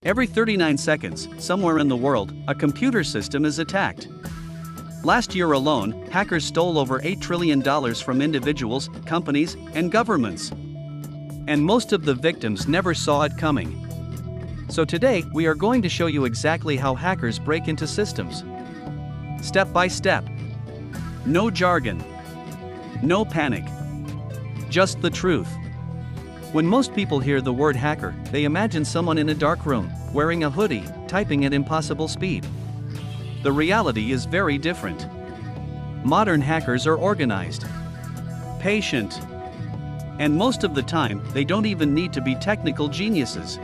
Every 39 seconds, somewhere in the world, a computer system is attacked. Last year alone, hackers stole over $8 trillion from individuals, companies, and governments. And most of the victims never saw it coming. So today, we are going to show you exactly how hackers break into systems. Step by step. No jargon. No panic. Just the truth. When most people hear the word hacker, they imagine someone in a dark room, wearing a hoodie, typing at impossible speed. The reality is very different. Modern hackers are organized, patient, and most of the time, they don't even need to be technical geniuses.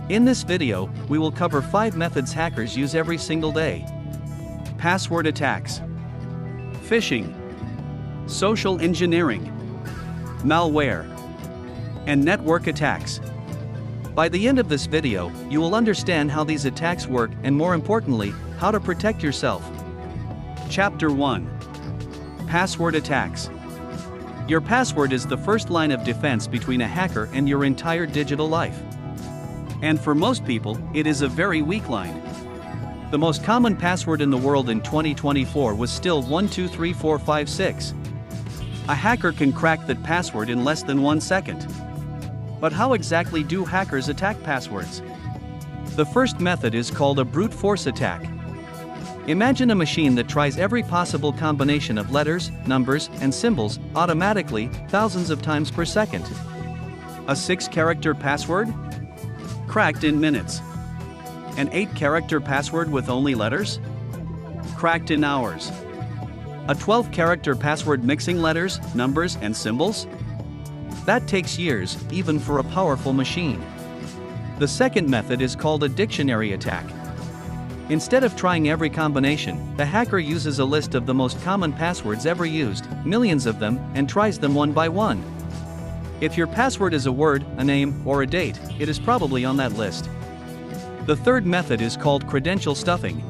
In this video, we will cover 5 methods hackers use every single day. Password attacks, phishing, social engineering, malware, and network attacks. By the end of this video, you will understand how these attacks work and, more importantly, how to protect yourself. Chapter 1. Password attacks. Your password is the first line of defense between a hacker and your entire digital life. And for most people, it is a very weak line. The most common password in the world in 2024 was still 123456. A hacker can crack that password in less than 1 second. But how exactly do hackers attack passwords? The first method is called a brute force attack. Imagine a machine that tries every possible combination of letters, numbers, and symbols automatically, thousands of times per second. A 6-character password? Cracked in minutes. An 8-character password with only letters? Cracked in hours. A 12-character password mixing letters, numbers, and symbols? That takes years, even for a powerful machine. The second method is called a dictionary attack. Instead of trying every combination, the hacker uses a list of the most common passwords ever used, millions of them, and tries them one by one. If your password is a word, a name, or a date, it is probably on that list. The third method is called credential stuffing.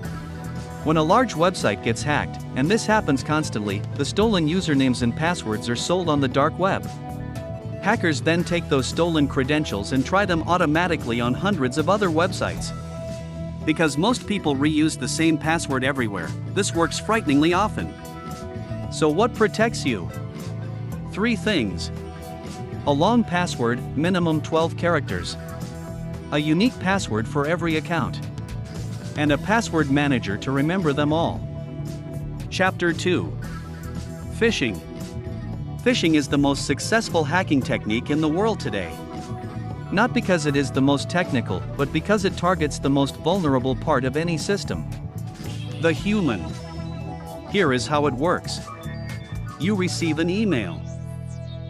When a large website gets hacked, and this happens constantly, the stolen usernames and passwords are sold on the dark web. Hackers then take those stolen credentials and try them automatically on hundreds of other websites. Because most people reuse the same password everywhere, this works frighteningly often. So what protects you? 3 things. A long password, minimum 12 characters. A unique password for every account. And a password manager to remember them all. Chapter 2. Phishing. Phishing is the most successful hacking technique in the world today. Not because it is the most technical, but because it targets the most vulnerable part of any system. The human. Here is how it works. You receive an email.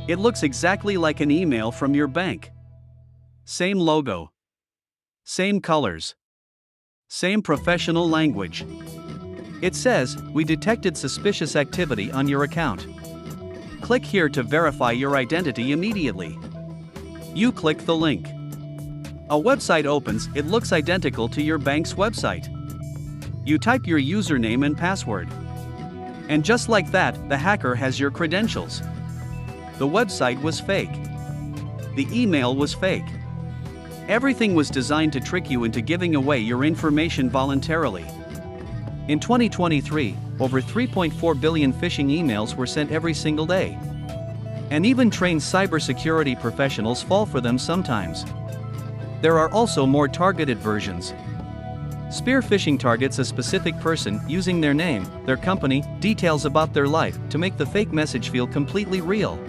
It looks exactly like an email from your bank. Same logo. Same colors. Same professional language. It says, "We detected suspicious activity on your account. Click here to verify your identity immediately." You click the link. A website opens, it looks identical to your bank's website. You type your username and password. And just like that, the hacker has your credentials. The website was fake. The email was fake. Everything was designed to trick you into giving away your information voluntarily. In 2023, over 3.4 billion phishing emails were sent every single day. And even trained cybersecurity professionals fall for them sometimes. There are also more targeted versions. Spear phishing targets a specific person using their name, their company, details about their life to make the fake message feel completely real.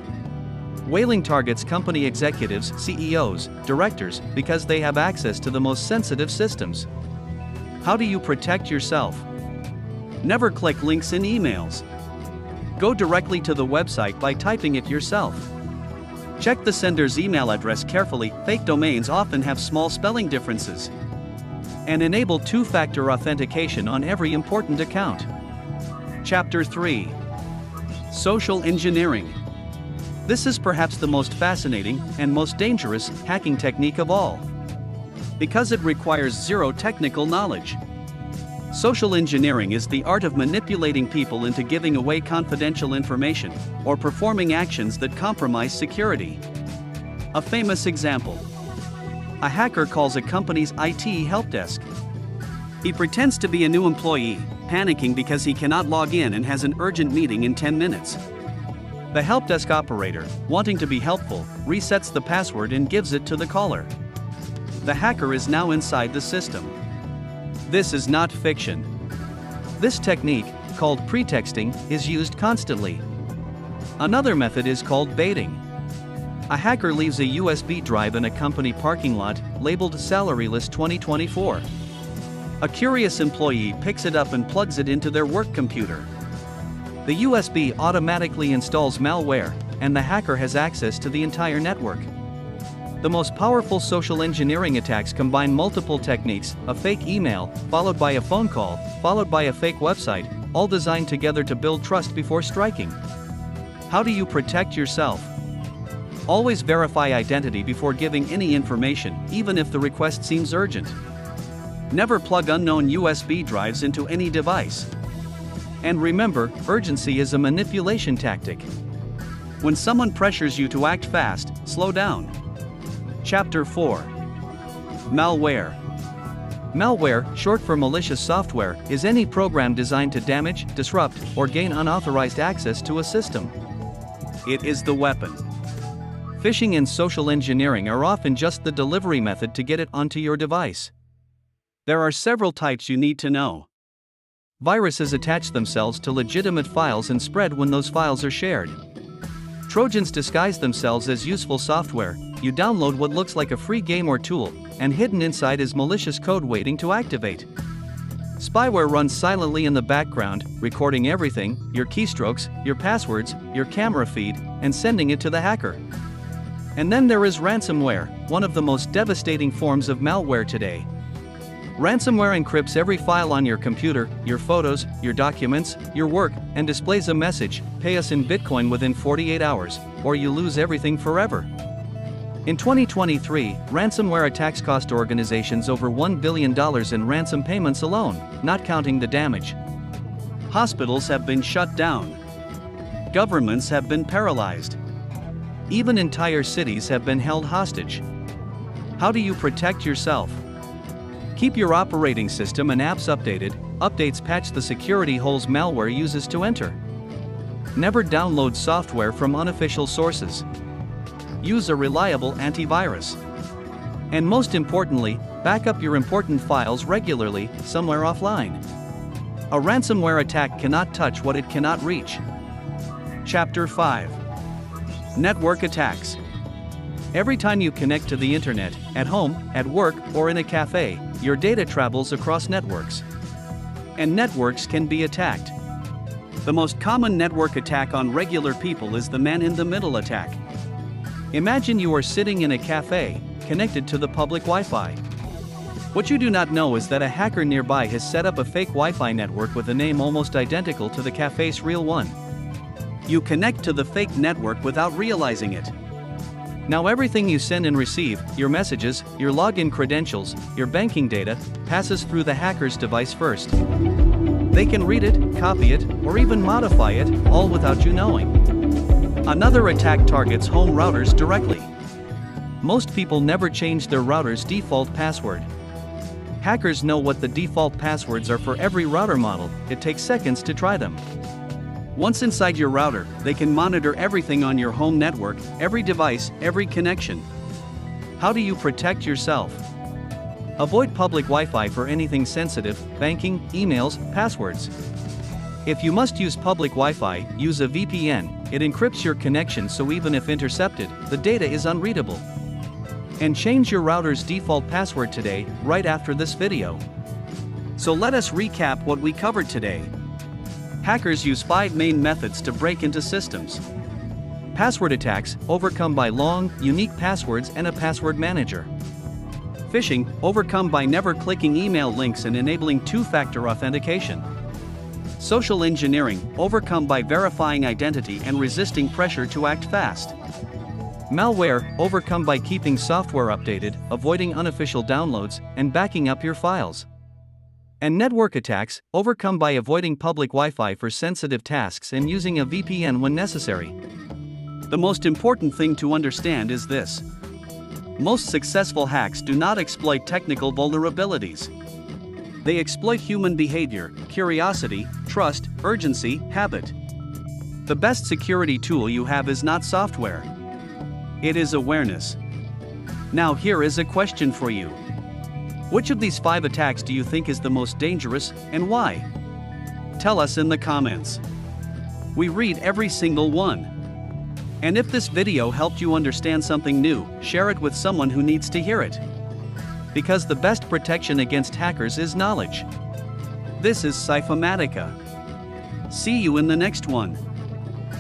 Whaling targets company executives, CEOs, directors, because they have access to the most sensitive systems. How do you protect yourself? Never click links in emails. Go directly to the website by typing it yourself. Check the sender's email address carefully, fake domains often have small spelling differences. And enable 2-factor authentication on every important account. Chapter 3. Social engineering. This is perhaps the most fascinating and most dangerous hacking technique of all. Because it requires zero technical knowledge. Social engineering is the art of manipulating people into giving away confidential information or performing actions that compromise security. A famous example. A hacker calls a company's IT help desk. He pretends to be a new employee, panicking because he cannot log in and has an urgent meeting in 10 minutes. The help desk operator, wanting to be helpful, resets the password and gives it to the caller. The hacker is now inside the system. This is not fiction. This technique, called pretexting, is used constantly. Another method is called baiting. A hacker leaves a USB drive in a company parking lot, labeled Salary List 2024. A curious employee picks it up and plugs it into their work computer. The USB automatically installs malware, and the hacker has access to the entire network. The most powerful social engineering attacks combine multiple techniques: a fake email, followed by a phone call, followed by a fake website, all designed together to build trust before striking. How do you protect yourself? Always verify identity before giving any information, even if the request seems urgent. Never plug unknown USB drives into any device. And remember, urgency is a manipulation tactic. When someone pressures you to act fast, slow down. Chapter 4. Malware. Malware, short for malicious software, is any program designed to damage, disrupt, or gain unauthorized access to a system. It is the weapon. Phishing and social engineering are often just the delivery method to get it onto your device. There are several types you need to know. Viruses attach themselves to legitimate files and spread when those files are shared. Trojans disguise themselves as useful software. You download what looks like a free game or tool, and hidden inside is malicious code waiting to activate. Spyware runs silently in the background, recording everything: your keystrokes, your passwords, your camera feed, and sending it to the hacker. And then there is ransomware, one of the most devastating forms of malware today. Ransomware encrypts every file on your computer, your photos, your documents, your work, and displays a message: pay us in Bitcoin within 48 hours, or you lose everything forever. In 2023, ransomware attacks cost organizations over $1 billion in ransom payments alone, not counting the damage. Hospitals have been shut down. Governments have been paralyzed. Even entire cities have been held hostage. How do you protect yourself? Keep your operating system and apps updated. Updates patch the security holes malware uses to enter. Never download software from unofficial sources. Use a reliable antivirus. And most importantly, back up your important files regularly, somewhere offline. A ransomware attack cannot touch what it cannot reach. Chapter 5. Network attacks. Every time you connect to the internet, at home, at work, or in a cafe, your data travels across networks. And networks can be attacked. The most common network attack on regular people is the man-in-the-middle attack. Imagine you are sitting in a cafe, connected to the public Wi-Fi. What you do not know is that a hacker nearby has set up a fake Wi-Fi network with a name almost identical to the cafe's real one. You connect to the fake network without realizing it. Now everything you send and receive, your messages, your login credentials, your banking data, passes through the hacker's device first. They can read it, copy it, or even modify it, all without you knowing. Another attack targets home routers directly. Most people never change their router's default password. Hackers know what the default passwords are for every router model. It takes seconds to try them. Once inside your router, they can monitor everything on your home network, every device, every connection. How do you protect yourself? Avoid public Wi-Fi for anything sensitive: banking, emails, passwords. If you must use public Wi-Fi, use a VPN. It encrypts your connection so even if intercepted, the data is unreadable. And change your router's default password today, right after this video. So let us recap what we covered today. Hackers use 5 main methods to break into systems. Password attacks, overcome by long, unique passwords and a password manager. Phishing, overcome by never clicking email links and enabling two-factor authentication. Social engineering, overcome by verifying identity and resisting pressure to act fast. Malware, overcome by keeping software updated, avoiding unofficial downloads, and backing up your files. And network attacks, overcome by avoiding public Wi-Fi for sensitive tasks and using a VPN when necessary. The most important thing to understand is this: Most successful hacks do not exploit technical vulnerabilities. They exploit human behavior, curiosity, trust, urgency, habit. The best security tool you have is not software. It is awareness. Now here is a question for you. Which of these 5 attacks do you think is the most dangerous, and why? Tell us in the comments. We read every single one. And if this video helped you understand something new, share it with someone who needs to hear it. Because the best protection against hackers is knowledge. This is Cyphomatica. See you in the next one.